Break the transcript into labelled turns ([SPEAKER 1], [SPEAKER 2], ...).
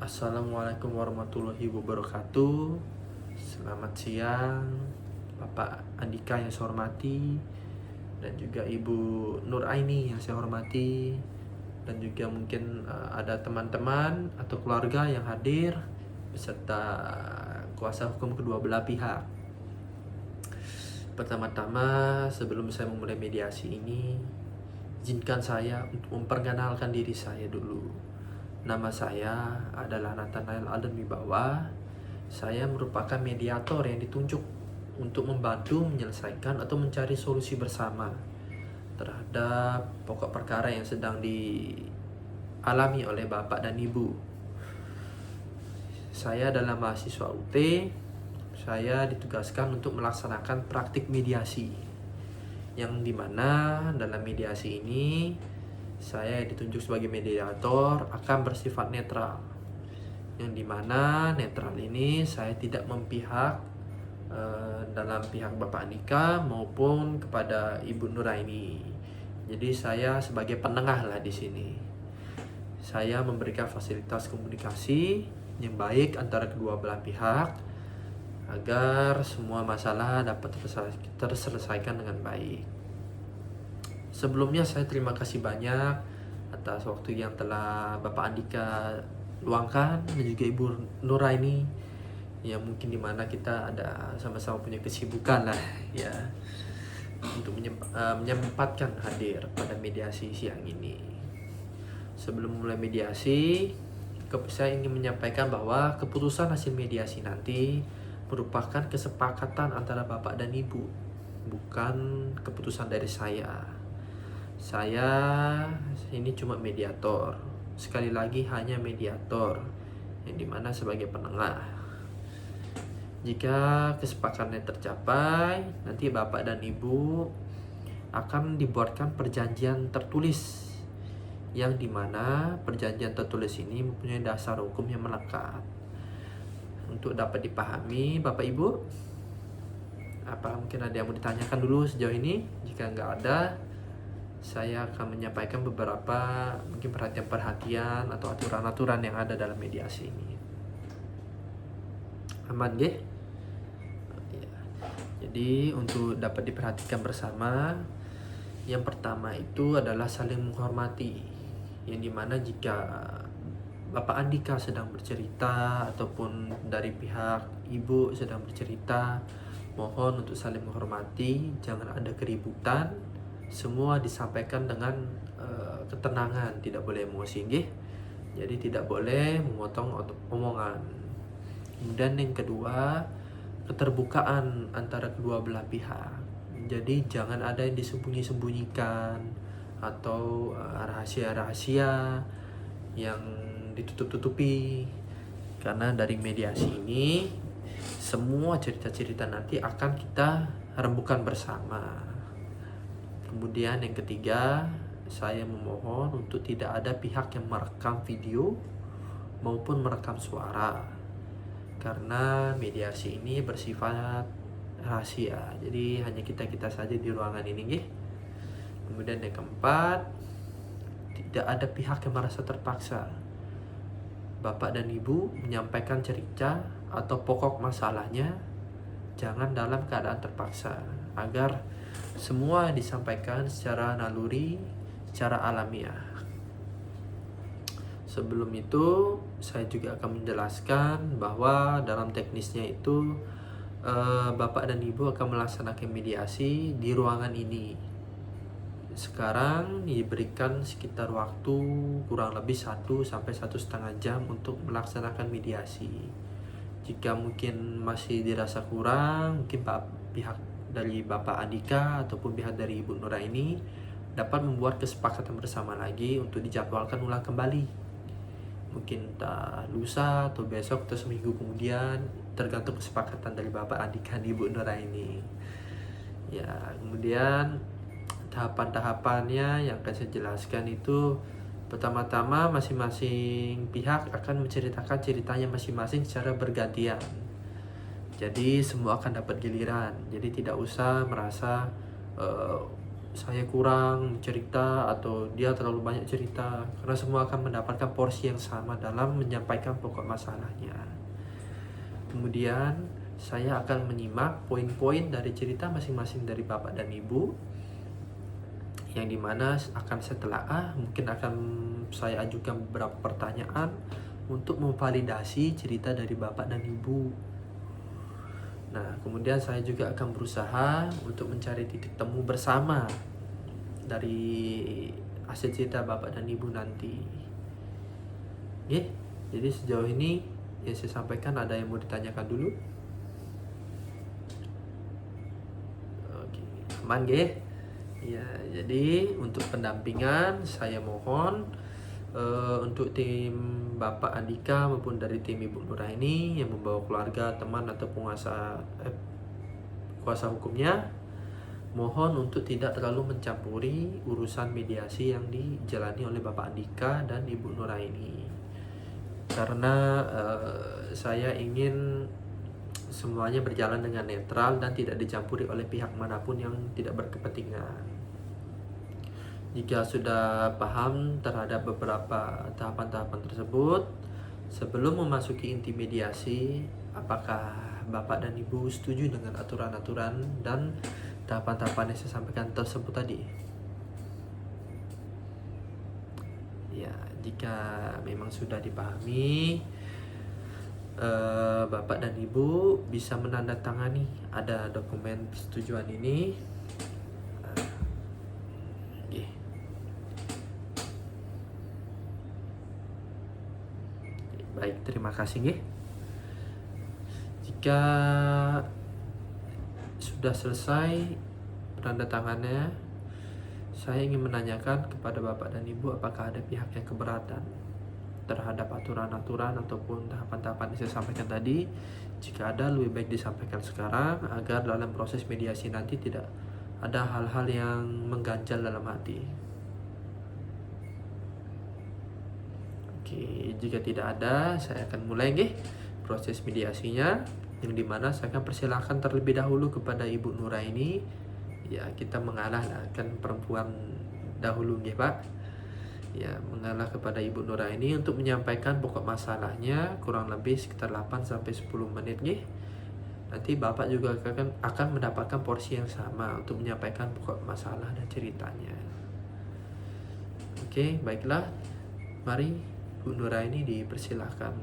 [SPEAKER 1] Assalamualaikum warahmatullahi wabarakatuh. Selamat siang Bapak Andika yang saya hormati, dan juga Ibu Nur Aini yang saya hormati, dan juga mungkin ada teman-teman atau keluarga yang hadir beserta kuasa hukum kedua belah pihak. Pertama-tama, sebelum saya memulai mediasi ini, izinkan saya untuk memperkenalkan diri saya dulu. Nama saya adalah Nathanael Alden Wibawa. Saya merupakan mediator yang ditunjuk untuk membantu menyelesaikan atau mencari solusi bersama terhadap pokok perkara yang sedang dialami oleh Bapak dan Ibu. Saya adalah mahasiswa UT. Saya ditugaskan untuk melaksanakan praktik mediasi, yang dimana dalam mediasi ini saya ditunjuk sebagai mediator akan bersifat netral, yang dimana netral ini saya tidak memihak dalam pihak Bapak Andika maupun kepada Ibu Nuraini. Jadi saya sebagai penengah lah di sini. Saya memberikan fasilitas komunikasi yang baik antara kedua belah pihak agar semua masalah dapat terselesaikan dengan baik. Sebelumnya saya terima kasih banyak atas waktu yang telah Bapak Andika luangkan, dan juga Ibu Nuraini, yang mungkin dimana kita ada sama-sama punya kesibukan lah ya, untuk menyempatkan hadir pada mediasi siang ini. Sebelum mulai mediasi, saya ingin menyampaikan bahwa keputusan hasil mediasi nanti merupakan kesepakatan antara Bapak dan Ibu, bukan keputusan dari saya. Saya ini cuma mediator. Sekali lagi hanya mediator, yang dimana sebagai penengah. Jika kesepakatannya tercapai, nanti Bapak dan Ibu akan dibuatkan perjanjian tertulis, yang dimana perjanjian tertulis ini mempunyai dasar hukum yang melekat. Untuk dapat dipahami Bapak Ibu, apa mungkin ada yang mau ditanyakan dulu sejauh ini? Jika nggak ada, saya akan menyampaikan beberapa mungkin perhatian-perhatian atau aturan-aturan yang ada dalam mediasi ini. Aman ya? Jadi untuk dapat diperhatikan bersama, yang pertama itu adalah saling menghormati, yang dimana jika Bapak Andika sedang bercerita ataupun dari pihak Ibu sedang bercerita, mohon untuk saling menghormati, jangan ada keributan. Semua disampaikan dengan ketenangan, tidak boleh emosi, nggih. Jadi tidak boleh memotong omongan. Kemudian yang kedua, keterbukaan antara kedua belah pihak. Jadi jangan ada yang disembunyi-sembunyikan atau rahasia-rahasia yang ditutup-tutupi. Karena dari mediasi ini, semua cerita-cerita nanti akan kita rembukan bersama. Kemudian yang ketiga, saya memohon untuk tidak ada pihak yang merekam video maupun merekam suara, karena mediasi ini bersifat rahasia. Jadi hanya kita saja di ruangan ini, nggih. Kemudian yang keempat, tidak ada pihak yang merasa terpaksa. Bapak dan Ibu menyampaikan cerita atau pokok masalahnya jangan dalam keadaan terpaksa, agar semua disampaikan secara naluri, secara alamiah. Sebelum itu, saya juga akan menjelaskan bahwa dalam teknisnya itu Bapak dan Ibu akan melaksanakan mediasi di ruangan ini. Sekarang diberikan sekitar waktu kurang lebih 1 sampai 1,5 jam untuk melaksanakan mediasi. Jika mungkin masih dirasa kurang, mungkin pihak dari Bapak Andika ataupun pihak dari Ibu Nuraini dapat membuat kesepakatan bersama lagi untuk dijadwalkan ulang kembali. Mungkin entah lusa atau besok atau seminggu kemudian, tergantung kesepakatan dari Bapak Andika dan Ibu Nuraini. Ya, kemudian tahapan-tahapannya yang akan saya jelaskan itu, pertama-tama masing-masing pihak akan menceritakan ceritanya masing-masing secara bergantian. Jadi semua akan dapat giliran. Jadi tidak usah merasa saya kurang cerita atau dia terlalu banyak cerita, karena semua akan mendapatkan porsi yang sama dalam menyampaikan pokok masalahnya. Kemudian saya akan menyimak poin-poin dari cerita masing-masing dari Bapak dan Ibu, yang dimana akan saya telaah, mungkin akan saya ajukan beberapa pertanyaan untuk memvalidasi cerita dari Bapak dan Ibu. Nah, kemudian saya juga akan berusaha untuk mencari titik temu bersama dari hasil cerita Bapak dan Ibu nanti. Oke, jadi sejauh ini yang saya sampaikan, ada yang mau ditanyakan dulu? Oke, aman ge? Ya, jadi untuk pendampingan saya mohon untuk tim Bapak Andika maupun dari tim Ibu Nuraini yang membawa keluarga, teman atau kuasa hukumnya, mohon untuk tidak terlalu mencampuri urusan mediasi yang dijalani oleh Bapak Andika dan Ibu Nuraini, karena saya ingin semuanya berjalan dengan netral dan tidak dicampuri oleh pihak manapun yang tidak berkepentingan. Jika sudah paham terhadap beberapa tahapan-tahapan tersebut, sebelum memasuki inti mediasi, apakah Bapak dan Ibu setuju dengan aturan-aturan dan tahapan-tahapan yang saya sampaikan tersebut tadi? Ya, jika memang sudah dipahami, Bapak dan Ibu bisa menandatangani ada dokumen persetujuan ini. Baik, terima kasih nggih. Jika sudah selesai penandatangannya, saya ingin menanyakan kepada Bapak dan Ibu, apakah ada pihak yang keberatan terhadap aturan-aturan ataupun tahapan-tahapan yang saya sampaikan tadi. Jika ada, lebih baik disampaikan sekarang agar dalam proses mediasi nanti tidak ada hal-hal yang mengganjal dalam hati. Oke, jika tidak ada, saya akan mulai proses mediasinya, yang dimana saya akan persilahkan terlebih dahulu kepada Ibu Nuraini. Ya, kita mengalah kan perempuan dahulu Pak. Ya, mengalah kepada Ibu Nuraini untuk menyampaikan pokok masalahnya kurang lebih sekitar 8-10 menit Nanti Bapak juga akan mendapatkan porsi yang sama untuk menyampaikan pokok masalah dan ceritanya. Oke, baiklah. Mari Bu Nuraini dipersilahkan.